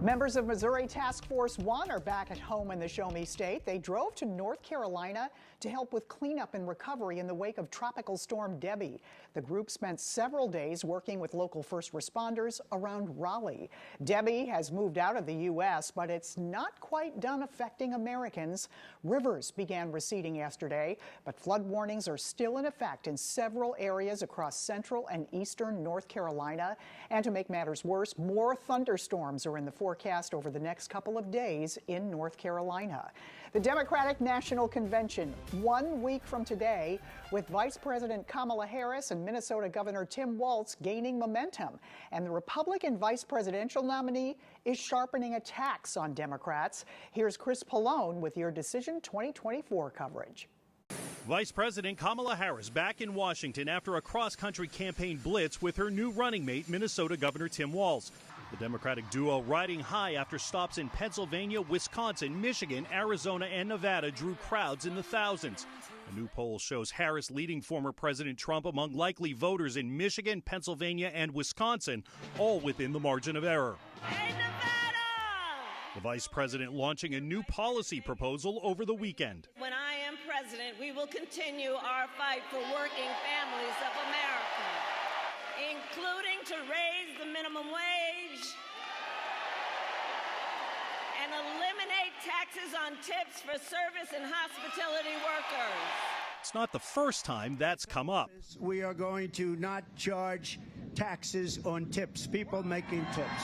Members of Missouri Task Force 1 are back at home in the Show Me State. They drove to North Carolina to help with cleanup and recovery in the wake of Tropical Storm Debbie. The group spent several days working with local first responders around Raleigh. Debbie has moved out of the U.S., but it's not quite done affecting Americans. Rivers began receding yesterday, but flood warnings are still in effect in several areas across central and eastern North Carolina. And to make matters worse, more thunderstorms are in the forecast over the next couple of days in North Carolina. The Democratic National Convention, 1 week from today, with Vice President Kamala Harris and Minnesota Governor Tim Walz gaining momentum. And the Republican vice presidential nominee is sharpening attacks on Democrats. Here's Chris Pallone with your Decision 2024 coverage. Vice President Kamala Harris back in Washington after a cross-country campaign blitz with her new running mate, Minnesota Governor Tim Walz. The Democratic duo riding high after stops in Pennsylvania, Wisconsin, Michigan, Arizona, and Nevada drew crowds in the thousands. A new poll shows Harris leading former President Trump among likely voters in Michigan, Pennsylvania, and Wisconsin, all within the margin of error. Hey, Nevada! The vice president launching a new policy proposal over the weekend. When I am president, we will continue our fight for working families of America, including to raise the minimum wage and eliminate taxes on tips for service and hospitality workers. It's not the first time that's come up. We are going to not charge taxes on tips, people making tips.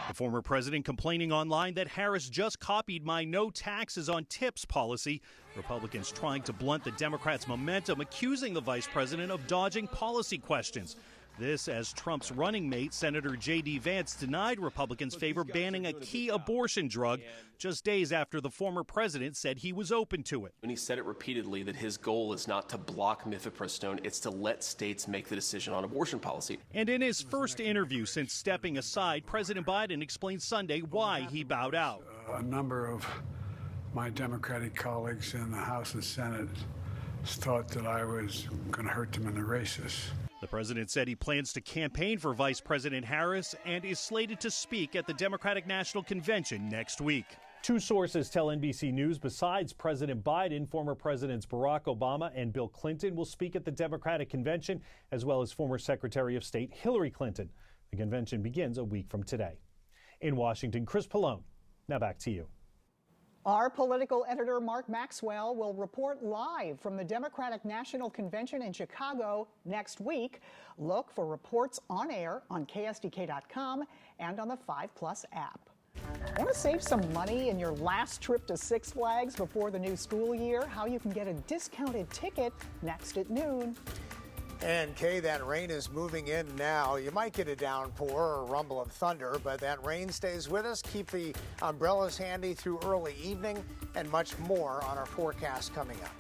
The former president complaining online that Harris just copied my no taxes on tips policy. Republicans trying to blunt the Democrats' momentum, accusing the vice president of dodging policy questions. This as Trump's running mate, Senator J.D. Vance, denied Republicans' favor banning a key abortion drug just days after the former president said he was open to it. And he said it repeatedly that his goal is not to block mifepristone, it's to let states make the decision on abortion policy. And in his first interview since stepping aside, President Biden explained Sunday why he bowed out. A number of my Democratic colleagues in the House and Senate thought that I was going to hurt them in the races. The president said he plans to campaign for Vice President Harris and is slated to speak at the Democratic National Convention next week. Two sources tell NBC News besides President Biden, former Presidents Barack Obama and Bill Clinton will speak at the Democratic Convention, as well as former Secretary of State Hillary Clinton. The convention begins a week from today. In Washington, Chris Pallone. Now back to you. Our political editor, Mark Maxwell, will report live from the Democratic National Convention in Chicago next week. Look for reports on air on KSDK.com and on the 5+ app. Want to save some money in your last trip to Six Flags before the new school year? How you can get a discounted ticket next at noon. And Kay, that rain is moving in now. You might get a downpour or a rumble of thunder, but that rain stays with us. Keep the umbrellas handy through early evening and much more on our forecast coming up.